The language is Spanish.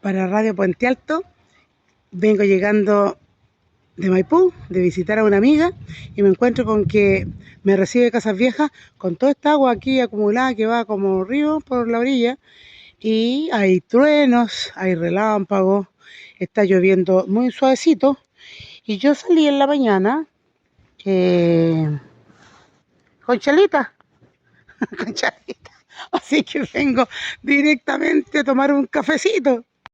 para Radio Puente Alto. Vengo llegando de Maipú, de visitar a una amiga, y me encuentro con que me recibe Casas Viejas con toda esta agua aquí acumulada que va como río por la orilla, y hay truenos, hay relámpagos, está lloviendo muy suavecito, y yo salí en la mañana con Chalita, con Chalita, así que vengo directamente a tomar un cafecito.